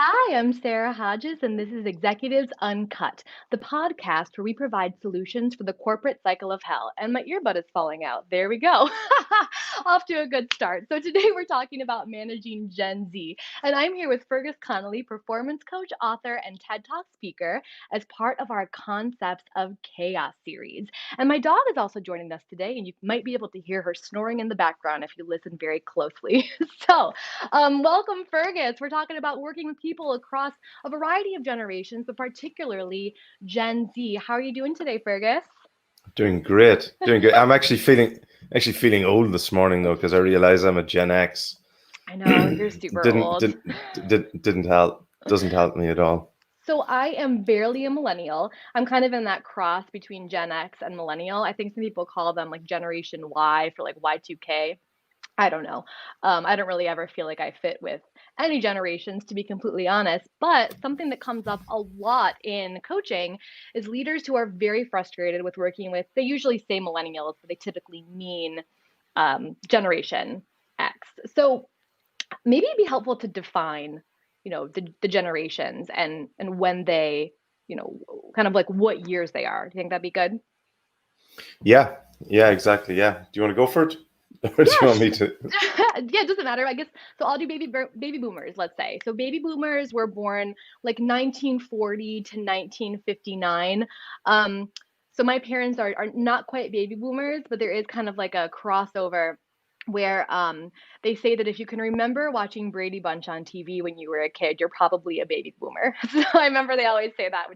Hi, I'm Sarah Hodges, and this is Executives Uncut, the podcast where we provide solutions for the corporate cycle of hell. And my earbud is falling out. There we go. Off to a good start. So, today we're talking about managing Gen Z. And I'm here with Fergus Connolly, performance coach, author, and TED Talk speaker, as part of our Concepts of Chaos series. And my dog is also joining us today, and you might be able to hear her snoring in the background if you listen very closely. Welcome, Fergus. We're talking about working with people across a variety of generations, but particularly Gen Z. How are you doing today, Fergus? Doing great, doing good. I'm actually feeling old this morning though, because I realize I'm a Gen X. I know you're super Didn't old. didn't didn't help. Doesn't help me at all. So I am barely a millennial. I'm kind of in that cross between Gen X and millennial. I think some people call them like Generation Y for like Y2K. I don't know. I don't really ever feel like I fit with any generations, to be completely honest. But something that comes up a lot in coaching is leaders who are very frustrated with working with, they usually say millennials, but they typically mean Generation X. So maybe it'd be helpful to define, the generations and when they, kind of like what years they are. Do you think that'd be good? Yeah, yeah, exactly. Yeah. Do you want to go for it, or do you want Yes. me to? Yeah, it doesn't matter. I guess so. I'll do baby boomers. Let's say so. Baby boomers were born like 1940 to 1959. Um, so my parents are not quite baby boomers, but there is kind of like a crossover where they say that if you can remember watching Brady Bunch on TV when you were a kid, you're probably a baby boomer. So I remember they always say that,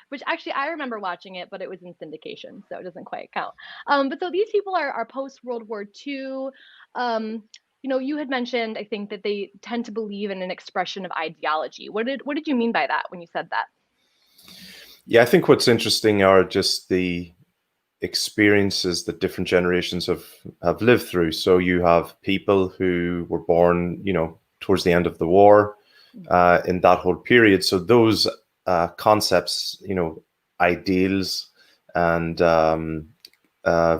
which actually I remember watching it, but it was in syndication, so it doesn't quite count. But so these people are post World War II. Um, you had mentioned, I think, that they tend to believe in an expression of ideology. What did you mean by that when you said that? Yeah, I think what's interesting are just the experiences that different generations have lived through. So you have people who were born, towards the end of the war, in that whole period. So those concepts, ideals and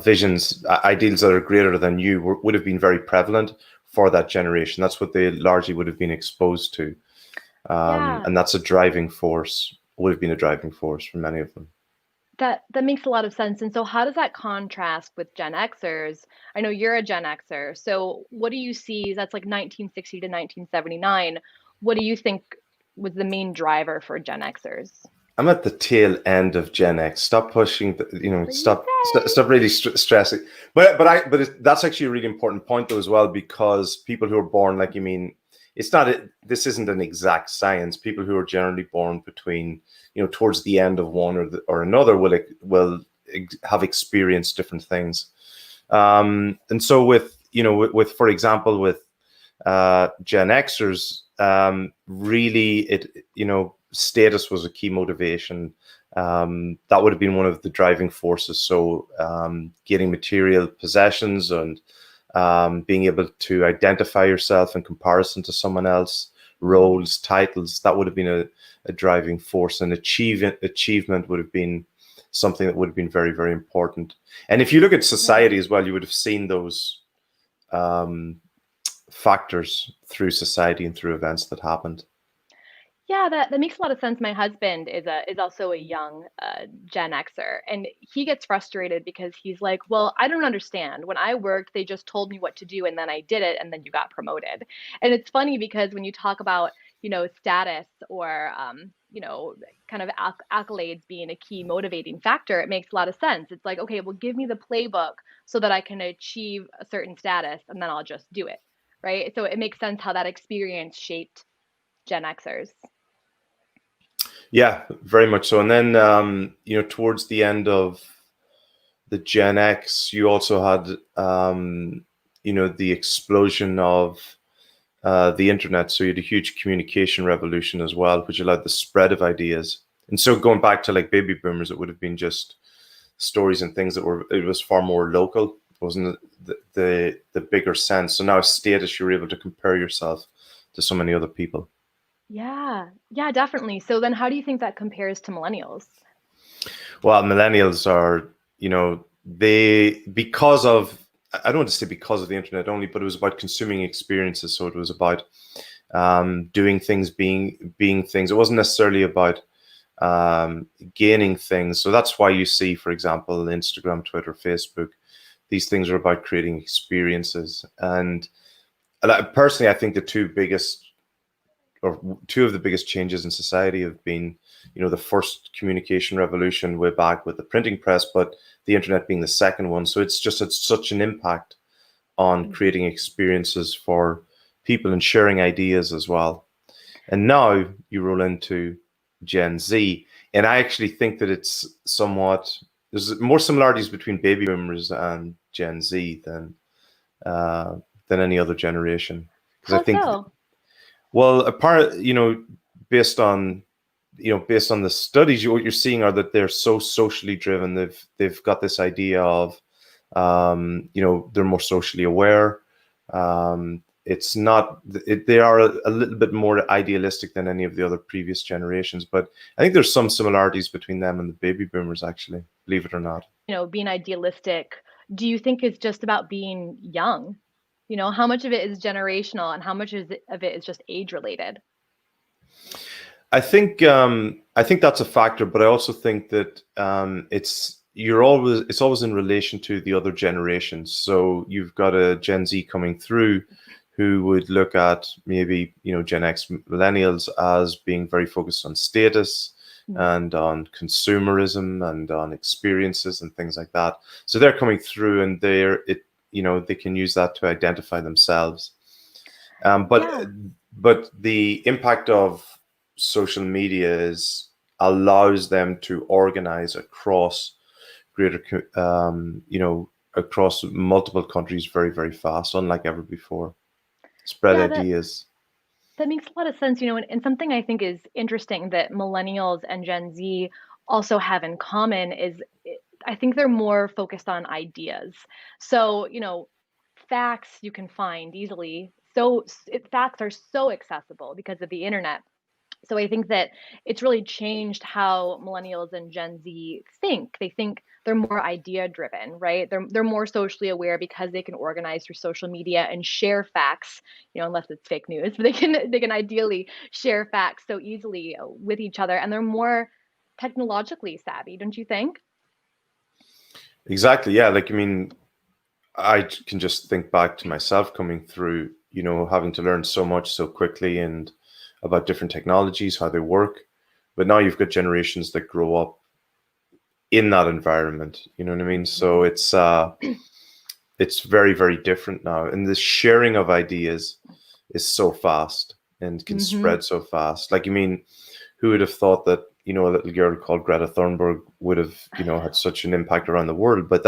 visions, ideals that are greater than you, would have been very prevalent for that generation. That's what they largely would have been exposed to, Yeah, and that's a driving force. Would have been a driving force for many of them. that makes a lot of sense. And so how does that contrast with Gen Xers? I know you're a Gen Xer. So what do you see? That's like 1960 to 1979. What do you think was the main driver for Gen Xers? I'm at the tail end of Gen X. Stop pushing. What do you Stop really stressing. That's actually a really important point though as well, because people who are born, like you mean, this isn't an exact science. People who are generally born between, towards the end of one or another will have experienced different things. And so with for example with Gen Xers, really status was a key motivation. That would have been one of the driving forces. So getting material possessions and being able to identify yourself in comparison to someone else, say? roles, titles, that would have been a driving force. And achievement would have been something that would have been very, very important. And if you look at Yeah. society as well, you would have seen those um, factors through society and through events that happened. Yeah, that makes a lot of sense. My husband is also a young Gen Xer, and he gets frustrated because he's like, "Well, I don't understand. When I worked, they just told me what to do, and then I did it, and then you got promoted." And it's funny because when you talk about, status or kind of accolades being a key motivating factor, it makes a lot of sense. It's like, okay, well, give me the playbook so that I can achieve a certain status, and then I'll just do it, right? So it makes sense how that experience shaped Gen Xers. Yeah, very much so. And then, towards the end of the Gen X, you also had, the explosion of the internet. So you had a huge communication revolution as well, which allowed the spread of ideas. And so going back to like baby boomers, it would have been just stories and things it was far more local. It wasn't the bigger sense. So now status, you're able to compare yourself to so many other people. Yeah, yeah, definitely. So then how do you think that compares to millennials? Well, millennials are, they, because of, I don't want to say because of the internet only, but it was about consuming experiences. So it was about doing things, being things. It wasn't necessarily about gaining things. So that's why you see, for example, Instagram, Twitter, Facebook, these things are about creating experiences. And personally, I think the two of the biggest changes in society have been, the first communication revolution way back with the printing press, but the internet being the second one. So it's just had such an impact on creating experiences for people and sharing ideas as well. And now you roll into Gen Z, and I actually think that there's more similarities between baby boomers and Gen Z than any other generation. Because I How think, so? well, based on the studies, what you're seeing are that they're so socially driven. They've got this idea of, they're more socially aware. They are a little bit more idealistic than any of the other previous generations, but I think there's some similarities between them and the baby boomers, actually, believe it or not. Being idealistic, do you think is just about being young? How much of it is generational and how much of it is just age related? I think that's a factor, but I also think that it's always in relation to the other generations. So you've got a Gen Z coming through who would look at maybe Gen X millennials as being very focused on status and on consumerism and on experiences and things like that. So they're coming through and they can use that to identify themselves. But the impact of social media allows them to organize across across multiple countries very, very fast, unlike ever before. Spread ideas. That makes a lot of sense, and something I think is interesting that millennials and Gen Z also have in common is I think they're more focused on ideas. So, facts you can find easily. So facts are so accessible because of the internet. So I think that it's really changed how millennials and Gen Z think. They think they're more idea driven, right? They're more socially aware because they can organize through social media and share facts, unless it's fake news, but they can ideally share facts so easily with each other, and they're more technologically savvy, don't you think? Exactly. Yeah. I can just think back to myself coming through, having to learn so much so quickly and about different technologies, how they work. But now you've got generations that grow up in that environment. You know what I mean? So it's very, very different now. And the sharing of ideas is so fast and can spread so fast. Who would have thought that, a little girl called Greta Thunberg would have, had such an impact around the world? But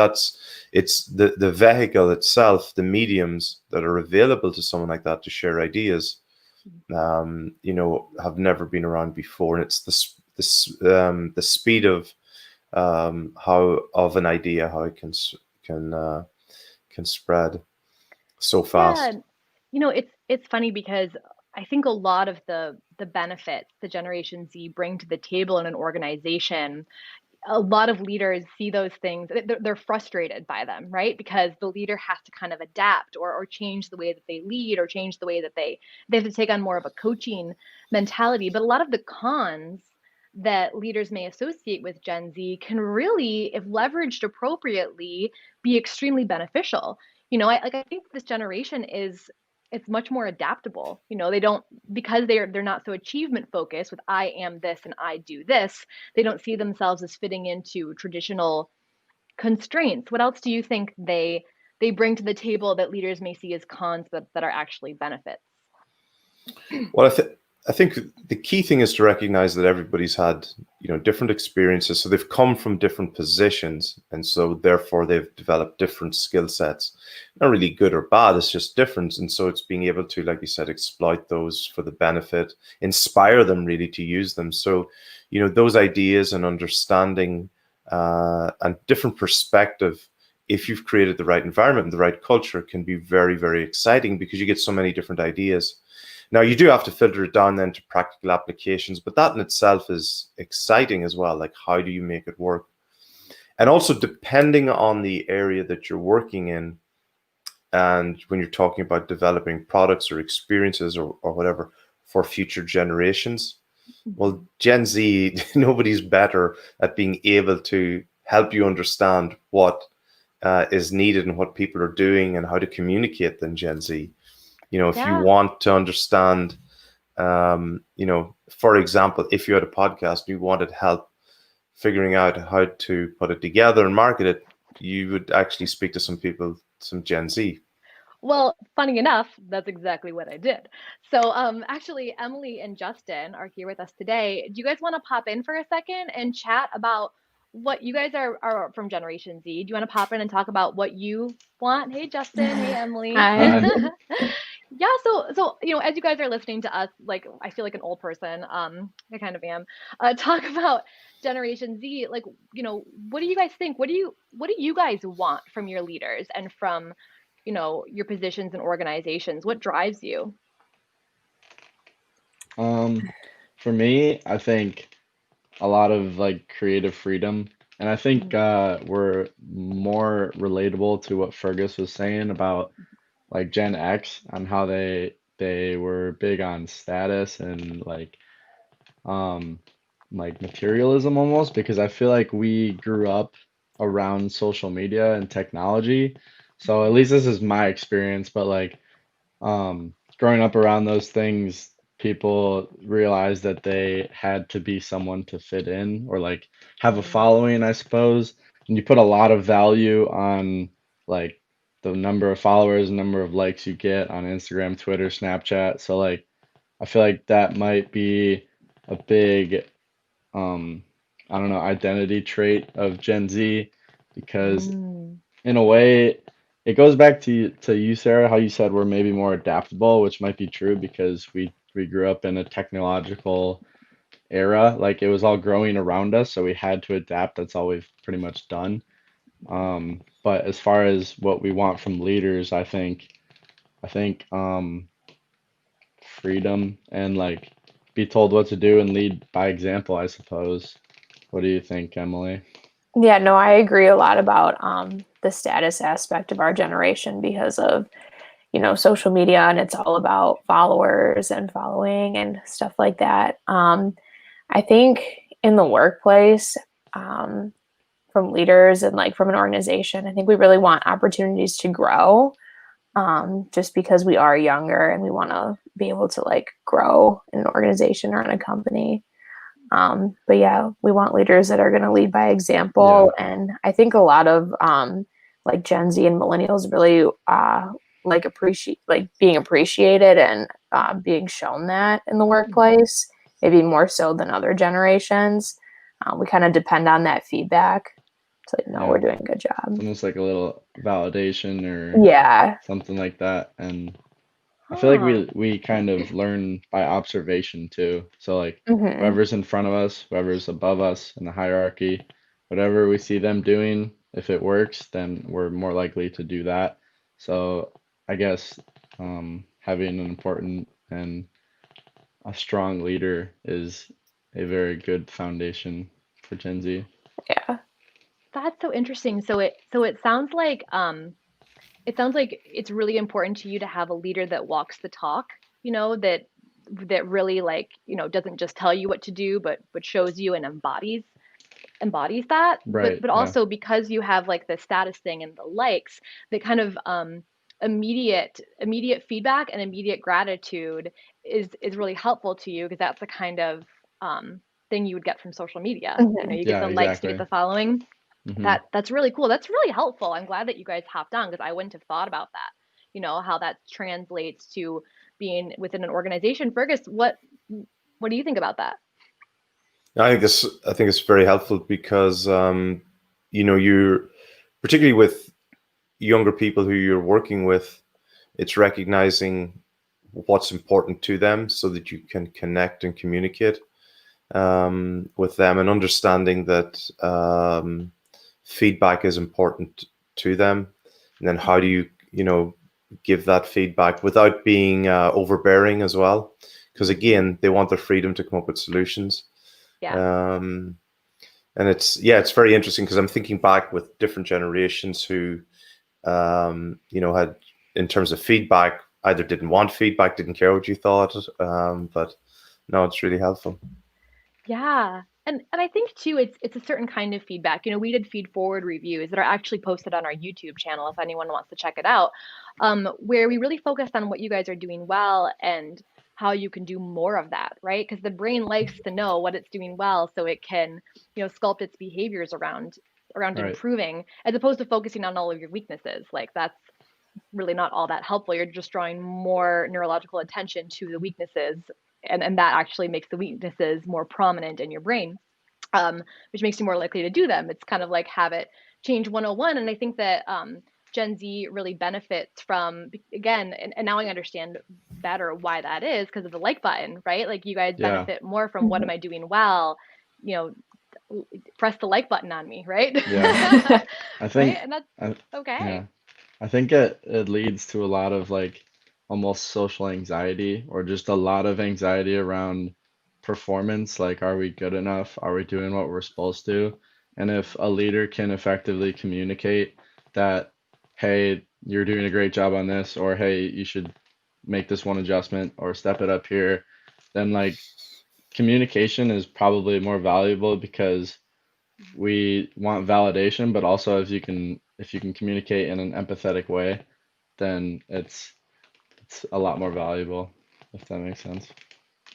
it's the vehicle itself, the mediums that are available to someone like that to share ideas, have never been around before. And it's the speed of an idea, how it can spread so fast. Yeah, it's funny because I think a lot of the benefits the Generation Z bring to the table in an organization, a lot of leaders see those things, they're frustrated by them, right? Because the leader has to kind of adapt or change the way that they lead or change the way that they have to take on more of a coaching mentality. But a lot of the cons that leaders may associate with Gen Z can really, if leveraged appropriately, be extremely beneficial. I think this generation it's much more adaptable. They don't, because they're not so achievement focused with I am this and I do this, they don't see themselves as fitting into traditional constraints. What else do you think they bring to the table that leaders may see as cons that are actually benefits? Well, I think the key thing is to recognize that everybody's had, different experiences. So they've come from different positions. And so therefore they've developed different skill sets. Not really good or bad, it's just different. And so it's being able to, like you said, exploit those for the benefit, inspire them really to use them. So, those ideas and understanding and different perspective, if you've created the right environment and the right culture, can be very, very exciting because you get so many different ideas. Now, you do have to filter it down then to practical applications, but that in itself is exciting as well. Like, how do you make it work? And also, depending on the area that you're working in, and when you're talking about developing products or experiences or whatever for future generations, well, Gen Z, nobody's better at being able to help you understand what is needed and what people are doing and how to communicate than Gen Z. If you Yeah. want to understand, for example, if you had a podcast and you wanted help figuring out how to put it together and market it, you would actually speak to some people, some Gen Z. Well, funny enough, that's exactly what I did. So, actually, Emily and Justin are here with us today. Do you guys want to pop in for a second and chat about what you guys are from Generation Z? Do you want to pop in and talk about what you want? Hey, Justin. Hey, Emily. Hi. Yeah, so as you guys are listening to us, like I feel like an old person, I kind of am, talk about Generation Z, like, what do you guys think? What do you guys want from your leaders and from, your positions and organizations? What drives you? For me, I think a lot of like creative freedom, and I think we're more relatable to what Fergus was saying about like Gen X and how they were big on status and um like materialism almost, because I feel like we grew up around social media and technology. So at least this is my experience, but like growing up around those things, people realized that they had to be someone to fit in or like have a Mm-hmm. following, I suppose. And you put a lot of value on like the number of followers, number of likes you get on Instagram, Twitter, Snapchat. So like I feel like that might be a big um I don't know, identity trait of Gen Z, because Mm. in a way, it goes back to you, Sarah, how you said we're maybe more adaptable, which might be true because we grew up in a technological era. Like it was all growing around us, so we had to adapt. That's all we've pretty much done. But as far as what we want from leaders, I think freedom and like be told what to do and lead by example, I suppose. What do you think, Emily? Yeah, no, I agree a lot about the status aspect of our generation because of, social media, and it's all about followers and following and stuff like that. I think in the workplace, um, from leaders and like from an organization, I think we really want opportunities to grow, just because we are younger and we want to be able to like grow in an organization or in a company. But yeah, we want leaders that are going to lead by example. Yeah. And I think a lot of like Gen Z and millennials really like appreciate like being appreciated and being shown that in the workplace, maybe more so than other generations. We kind of depend on that feedback to like, no, Yeah. we're doing a good It's job. almost like a little validation or Yeah. something like that. And I feel like Huh. we kind of learn by observation too. So like Hmm. whoever's in front of us, whoever's above us in the hierarchy, whatever we see them doing, if it works, then we're more likely to do that. So I guess having an important and a strong leader is a very good foundation for Gen Z. Yeah. That's so interesting. So it sounds like it's really important to you to have a leader that walks the talk, that really, like, doesn't just tell you what to do, but shows you and embodies that. But Right, but yeah. also because you have like the status thing and the likes, the kind of immediate feedback and immediate gratitude is really helpful to you because that's the kind of thing you would get from social media. Hmm. You get Yeah, the likes, you get exactly. the following. Hmm. That's really cool. That's really helpful. I'm glad that you guys hopped on because I wouldn't have thought about that. How that translates to being within an organization. Fergus, what do you think about that? I think it's very helpful because you're particularly with younger people who you're working with, it's recognizing what's important to them so that you can connect and communicate with them, and understanding that feedback is important to them. And then how do you give that feedback without being overbearing as well? Because again, they want their freedom to come up with solutions. Yeah. Um, and it's very interesting because I'm thinking back with different generations who had in terms of feedback, either didn't want feedback, didn't care what you thought. But no, it's really helpful. Yeah. And I think too, it's a certain kind of feedback. We did feed forward reviews that are actually posted on our YouTube channel if anyone wants to check it out, where we really focused on what you guys are doing well and how you can do more of that, right? Because the brain likes to know what it's doing well so it can, sculpt its behaviors around Right. improving, as opposed to focusing on all of your weaknesses. Like that's really not all that helpful. You're just drawing more neurological attention to the weaknesses, and that actually makes the weaknesses more prominent in your brain, which makes you more likely to do them. It's kind of like habit change 101. And I think that Gen Z really benefits from, again, and now I understand better why that is, because of the like button, right? Like you guys Yeah. benefit more from what am I doing well, press the like button on me, right? Yeah. I think, right? And that's I, okay. yeah, I think it leads to a lot of like almost social anxiety or just a lot of anxiety around performance. Like, are we good enough? Are we doing what we're supposed to? And if a leader can effectively communicate that, hey, you're doing a great job on this, or hey, you should make this one adjustment or step it up here, then like communication is probably more valuable because we want validation, but also if you can communicate in an empathetic way, then it's a lot more valuable, if that makes sense.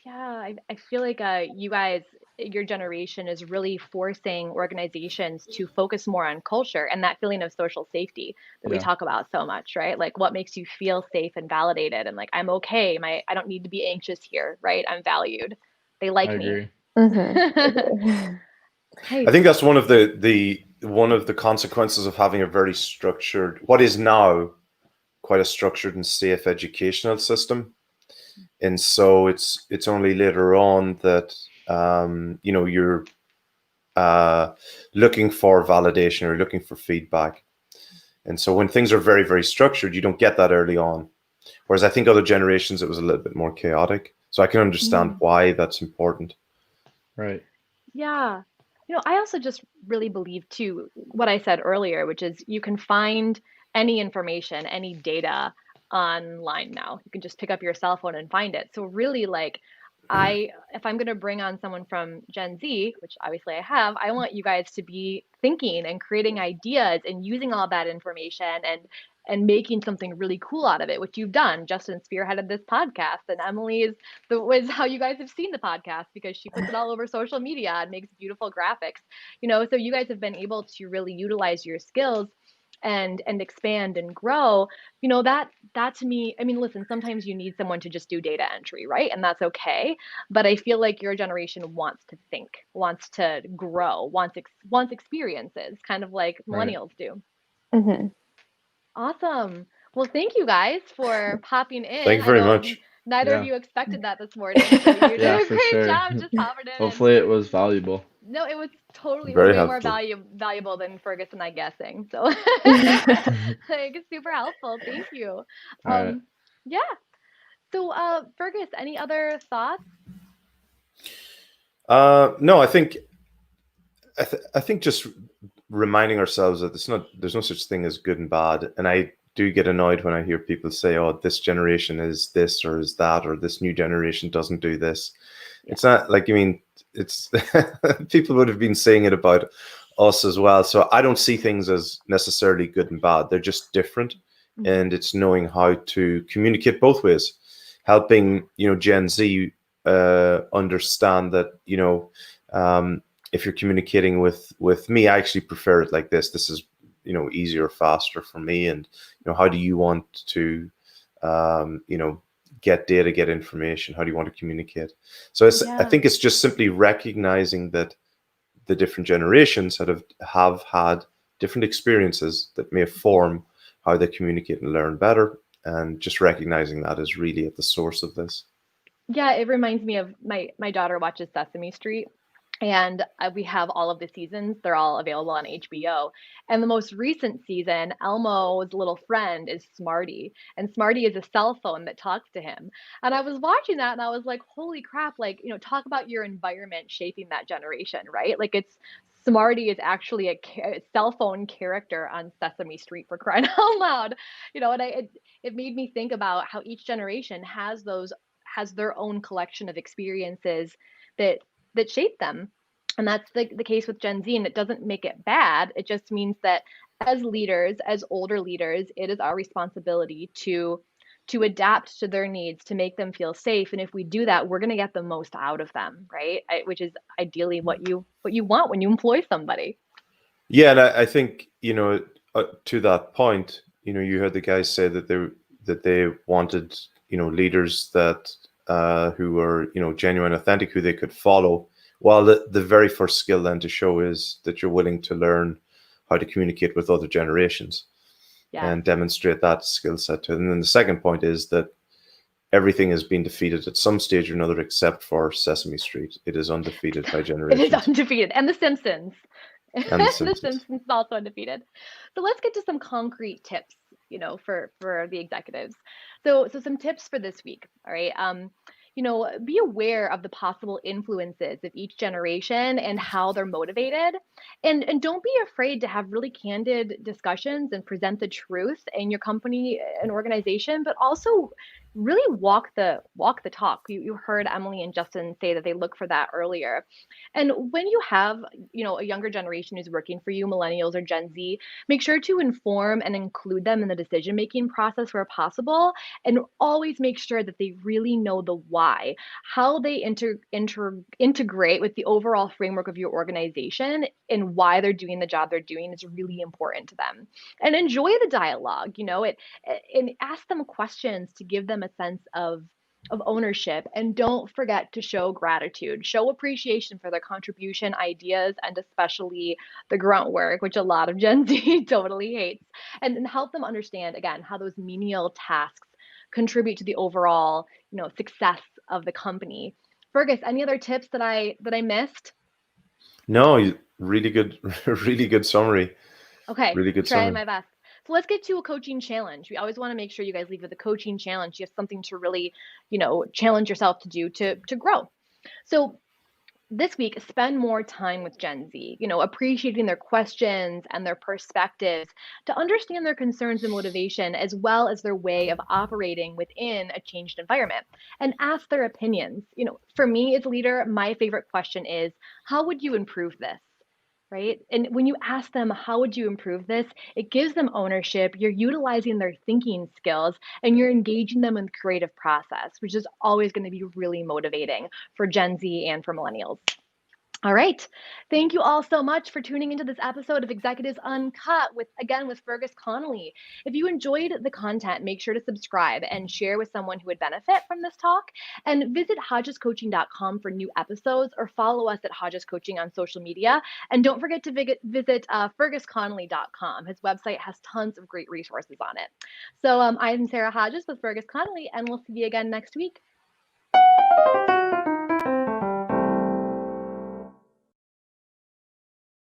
Yeah, I feel like you guys, your generation is really forcing organizations to focus more on culture and that feeling of social safety that we Yeah, talk about so much, right? Like what makes you feel safe and validated and like I'm okay, I don't need to be anxious here, right? I'm valued. They I like me. agree. Mhm. I Nice. think that's one of the consequences of having a very structured, what is now quite a structured and safe educational system. And so it's only later on that you're looking for validation or looking for feedback. And so when things are very, very structured, you don't get that early on. Whereas I think other generations, it was a little bit more chaotic. So I can understand Mm. why that's important. Right. Yeah. I also just really believe too what I said earlier, which is you can find any information, any data online now. You can just pick up your cell phone and find it. So really like if I'm going to bring on someone from Gen Z, which obviously I have, I want you guys to be thinking and creating ideas and using all that information and making something really cool out of it, which you've done. Justin spearheaded this podcast, and Emily's was how you guys have seen the podcast because she puts it all over social media and makes beautiful graphics. So you guys have been able to really utilize your skills and expand and grow. That to me, I mean, listen, sometimes you need someone to just do data entry, right? And that's okay. But I feel like your generation wants to think, wants to grow, wants experiences, kind of like Right. millennials do. Mhm. Awesome. Well, thank you guys for popping Thank in. you I very know much. neither of Yeah. you expected that this morning, so you Yeah, did a for great sure. job just hopping in. And Hopefully it was valuable. no, it was totally Very way more helpful. valuable than Fergus and I guessing. So like super helpful. Thank you. All right. Yeah. So Fergus, any other thoughts? No, I think just reminding ourselves that there's no such thing as good and bad. And I do get annoyed when I hear people say, "Oh, this generation is this or is that, or this new generation doesn't do this." Yeah. It's not like, I mean, it's people would have been saying it about us as well. So I don't see things as necessarily good and bad. They're just different, Mhm. and it's knowing how to communicate both ways, helping Gen Z understand that if you're communicating with me, I actually prefer it like this. This is easier, faster for me. And how do you want to get data, get information? How do you want to communicate? So I Yeah. think it's just simply recognizing that the different generations have had different experiences that may form how they communicate and learn better. And just recognizing that is really at the source of this. Yeah, it reminds me of my daughter watches Sesame Street, and we have all of the seasons. They're all available on HBO. And the most recent season, Elmo's little friend is Smarty, and Smarty is a cell phone that talks to him. And I was watching that, and I was like, "Holy crap!" Like, talk about your environment shaping that generation, right? Like, it's Smarty is actually a cell phone character on Sesame Street, for crying out loud. And it made me think about how each generation has their own collection of experiences that shape them. And that's the case with Gen Z, and it doesn't make it bad. It just means that as leaders, as older leaders, it is our responsibility to adapt to their needs, to make them feel safe. And if we do that, we're going to get the most out of them, right? Which is ideally what you want when you employ somebody. Yeah, and I think, to that point, you heard the guys say that they wanted, leaders that who were, genuine, authentic, who they could follow. Well, the very first skill then to show is that you're willing to learn how to communicate with other generations. Yeah. And demonstrate that skill set to them. And then the second point is that everything has been defeated at some stage or another, except for Sesame Street. It is undefeated by generations. It is undefeated. And The Simpsons. And The Simpsons. The Simpsons is also undefeated. So let's get to some concrete tips, for the executives. So some tips for this week. All right. Be aware of the possible influences of each generation and how they're motivated. And don't be afraid to have really candid discussions and present the truth in your company and organization, but also really walk the talk. You heard Emily and Justin say that they look for that earlier. And when you have, a younger generation who's working for you, millennials or Gen Z, make sure to inform and include them in the decision-making process where possible, and always make sure that they really know the why, how they integrate with the overall framework of your organization, and why they're doing the job they're doing is really important to them. And enjoy the dialogue, and ask them questions to give them a sense of ownership. And don't forget to show gratitude, show appreciation for their contribution, ideas, and especially the grunt work, which a lot of Gen Z totally hates, and help them understand, again, how those menial tasks contribute to the overall, success of the company. Fergus, any other tips that I missed? No, really good, really good summary. Okay, really good trying summary. my best. So let's get to a coaching challenge. We always want to make sure you guys leave with a coaching challenge. You have something to really, challenge yourself to do to grow. So this week, spend more time with Gen Z, appreciating their questions and their perspectives, to understand their concerns and motivation, as well as their way of operating within a changed environment, and ask their opinions. For me as a leader, my favorite question is, how would you improve this? Right? And when you ask them, how would you improve this? It gives them ownership. You're utilizing their thinking skills, and you're engaging them in the creative process, which is always going to be really motivating for Gen Z and for millennials. All right. Thank you all so much for tuning into this episode of Executives Uncut with Fergus Connolly. If you enjoyed the content, make sure to subscribe and share with someone who would benefit from this talk. And visit hodgescoaching.com for new episodes, or follow us at Hodges Coaching on social media. And don't forget to visit fergusconnolly.com. His website has tons of great resources on it. So I'm Sarah Hodges with Fergus Connolly, and we'll see you again next week.